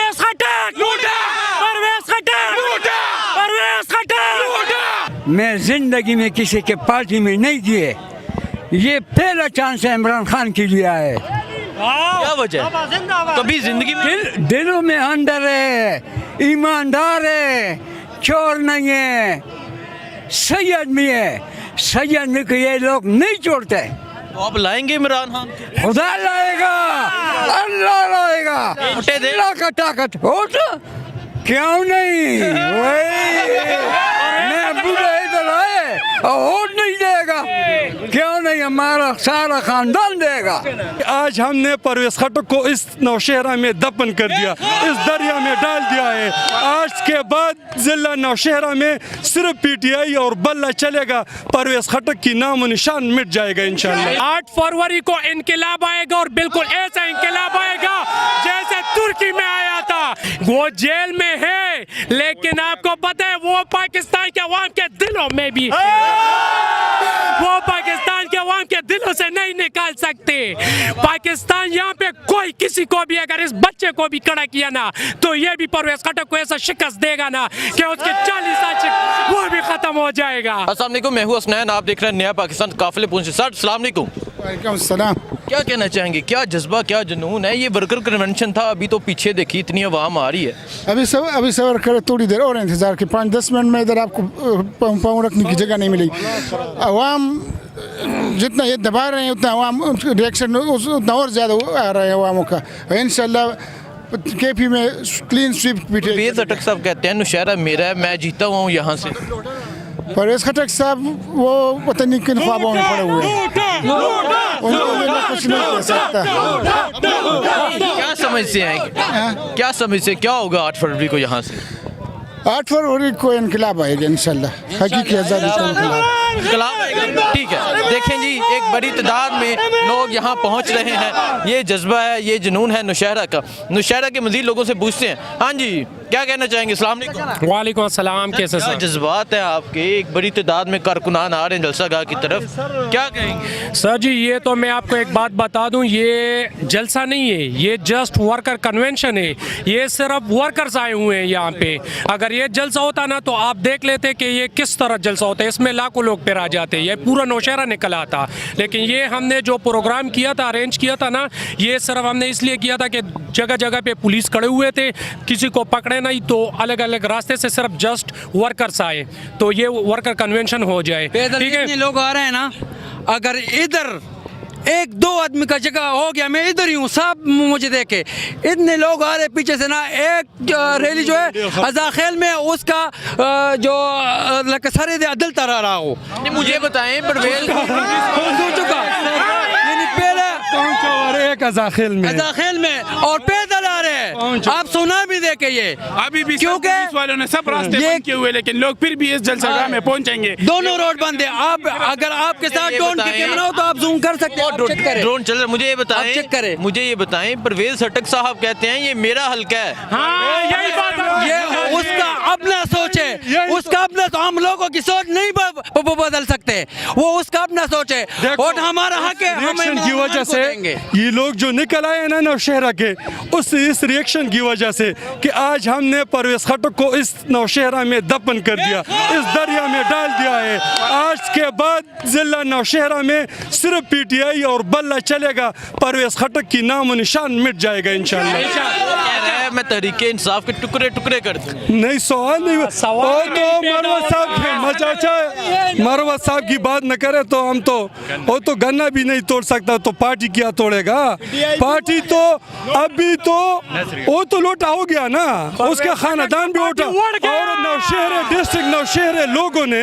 پرویز خٹک پرویز خٹک پرویز خٹک. میں زندگی میں کسی کے پارٹی میں نہیں کیے, یہ پہلا چانس عمران خان کے لیے ہے. کیا وجہ ہے؟ کبھی زندگی میں دلوں میں اندر ہے, ایماندار ہے, چور نہیں ہے, سید بھی ہے. سید میں کو یہ لوگ نہیں چھوڑتے. تو آپ لائیں گے عمران خان کو؟ خدا لائے گا, اللہ لائے گا, چھوٹے دے. اللہ کا طاقت ہو تو کیوں نہیں. میں بوڑھا ادھر آئے اور ووٹ نہیں دے گا, کیوں نہیں, ہمارا سارا خاندان دے گا. آج ہم نے پرویز خٹک کو اس نوشہرہ میں دفن کر دیا, اس دریا میں ڈال دیا ہے. آج کے بعد ضلع نوشہرہ میں صرف پی ٹی آئی اور بلہ چلے گا. پرویز خٹک کی نام و نشان مٹ جائے گا انشاءاللہ. 8 فروری کو انقلاب آئے گا, اور بالکل ایسا انقلاب آئے گا جیسے ترکی میں آیا تھا. وہ جیل میں ہے, لیکن آپ کو پتہ ہے وہ پاکستان کے عوام کے دلوں میں بھی, وہ پاکستان کے عوام کے دلوں سے نہیں نکال سکتے. پاکستان یہاں پہ کوئی کسی کو بھی اگر اس بچے کو بھی کھڑا کیا نا, تو یہ بھی پرویز خٹک کو ایسا شکست دے گا نا کہ اس کے 40 سال وہ بھی ختم ہو جائے گا. السلام علیکم, میں ہوں حسنین, آپ دیکھ رہے ہیں نیا پاکستان قافلے پہنچے. سر السلام علیکم. وعلیکم السلام. کیا کہنا چاہیں گے, کیا جذبہ کیا جنون ہے؟ یہ ورکر کنونشن تھا, ابھی تو پیچھے دیکھی اتنی عوام آ رہی ہے. ابھی صبر کرے, تھوڑی دیر اور انتظار کے, 5-10 منٹ میں ادھر آپ کو پاؤں رکھنے کی جگہ نہیں ملے گی. عوام جتنا یہ دبا رہے ہیں اتنا عوام ریئیکشن اتنا اور زیادہ آ رہا ہے عواموں کا. انشاءاللہ کے پی میں کلین سویپ پیٹے. پرویز خٹک صاحب کہتے ہیں نوشہرہ میرا ہے, میں جیتا ہوا ہوں یہاں سے. پرویز خٹک صاحب وہ پتہ نہیں کن خوابوں میں پڑے ہوئے ہیں, ان کو میں کچھ نہیں کہہ سکتا. کیا سمجھتے ہیں, کیا سمجھتے ہیں کیا ہوگا 8 فروری کو یہاں سے؟ 8 فروری کو انقلاب آئے گا انشاءاللہ, حقیقی آزادی کا انقلاب. ٹھیک ہے, دیکھیں جی ایک بڑی تعداد میں لوگ یہاں پہنچ رہے ہیں. یہ جذبہ ہے, یہ جنون ہے نوشہرہ کا. نوشہرہ کے مزید لوگوں سے پوچھتے ہیں. ہاں جی, کیا کہنا چاہیں گے؟ السلام علیکم. وعلیکم السلام. کیسے کیا جذبات ہیں آپ کے؟ ایک بڑی تعداد میں کارکنان آ رہے ہیں جلسہ گاہ کی طرف, کیا کہیں گے؟ سر جی, یہ تو میں آپ کو ایک بات بتا دوں, یہ جلسہ نہیں ہے, یہ جسٹ ورکر کنونشن ہے. یہ صرف ورکرز آئے ہوئے ہیں یہاں پہ. اگر یہ جلسہ ہوتا نا تو آپ دیکھ لیتے کہ یہ کس طرح جلسہ ہوتا ہے, اس میں لاکھوں لوگ پھر آ جاتے, یہ پورا نوشہرہ نکل آتا. لیکن یہ ہم نے جو پروگرام کیا تھا, ارینج کیا تھا نا, یہ صرف ہم نے اس لیے کیا تھا کہ جگہ جگہ پہ پولیس کھڑے ہوئے تھے, کسی کو پکڑے نہیں, تو الگ الگ راستے سے صرف جسٹ ورکرز آئے, تو یہ ورکر کنونشن ہو جائے. ٹھیک ہے, لوگ آ رہے ہیں نا, اگر ادھر 1-2 آدمی کا جگہ ہو گیا, میں ادھر ہی ہوں, سب مجھے دیکھے, اتنے لوگ آ رہے پیچھے سے نا. ایک ریلی جو ہے ازاخیل میں, اس کا جو سر عدل ترا رہا ہو. مجھے بتائیں پرویز ہو چکا, یعنی پہلے ایک ازاخیل میں اور پیدل آ رہے ہیں. آپ سنا بھی دیکھے, یہ ابھی بھی پولیس والوں نے سب راستے بند کیے ہوئے, لیکن لوگ پھر بھی اس جلسہ گاہ میں پہنچیں گے. دونوں روڈ بند ہیں. آپ اگر آپ کے ساتھ ڈرون کی کیمرہ ہو تو آپ زوم کر سکتے ہیں. ڈرون چل رہا ہے. مجھے یہ بتائیں پرویز خٹک صاحب کہتے ہیں یہ میرا حلقہ ہے. ہاں یہی بات ہے. یہ اس کا اپنا سوچ ہے, اس کا اپنا, ہم لوگوں کی سوچ نہیں بدل سکتے, وہ اس کا اپنا سوچ ہے, اور ہمارا حق ہے. ریئیکشن کی وجہ سے یہ لوگ جو نکل آئے نا نوشہرہ کے, اس ریئیکشن کی وجہ سے کہ آج ہم نے پرویز خٹک کو اس نوشہرہ میں دفن کر دیا, اس دریا میں ڈال دیا ہے. آج کے بعد ضلع نوشہرہ میں صرف پی ٹی آئی اور بلہ چلے گا. پرویز خٹک کی نام و نشان مٹ جائے گا انشاءاللہ. میں تحریک انصاف کے ٹکڑے کر دوں. نہیں, سوال نہیں, مروت صاحب کی بات نہ کرے تو ہم تو, وہ تو گنا بھی نہیں توڑ سکتا, تو پارٹی کیا توڑے گا؟ پارٹی تو ابھی تو وہ تو لوٹا ہو گیا نا, اس کا خاندان بھی اٹھا, اور نوشہرہ ڈسٹرکٹ نوشہرہ لوگوں نے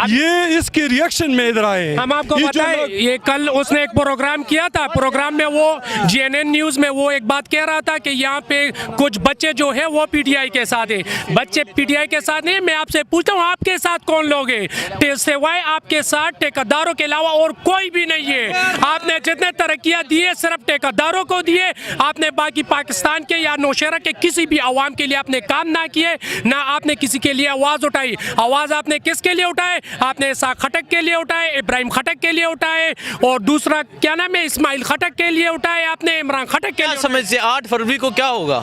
یہ اس کے ریئیکشن میں ادھر آئے. ہم آپ کو بتائیں, یہ کل اس نے ایک پروگرام کیا تھا, پروگرام میں وہ GNN نیوز میں وہ ایک بات کہہ رہا تھا کہ یہاں پہ کچھ بچے جو ہے وہ پی ٹی آئی کے ساتھ ہیں. بچے پی ٹی آئی کے ساتھ نہیں, میں آپ سے پوچھتا ہوں آپ کے ساتھ کون لوگ ہیں؟ سوائے آپ کے ساتھ ٹھیکیداروں کے علاوہ اور کوئی بھی نہیں ہے. آپ نے جتنے ترقیاں دیے صرف ٹھیکیداروں کو دیے, آپ نے باقی پاکستان کے یا نوشہرہ کے کسی بھی عوام کے لیے آپ نے کام نہ کیے, نہ آپ نے کسی کے لیے آواز اٹھائی. آواز آپ نے کس کے لیے اٹھائے؟ آپ نے اسحاق خٹک کے لیے اٹھائے, ابراہیم خٹک کے لیے اٹھائے, اور دوسرا کیا نام ہے اسماعیل خٹک کے لیے اٹھائے, آپ نے عمران خٹک کے لیے. سمجھ سے 8 فروری کو کیا ہوگا؟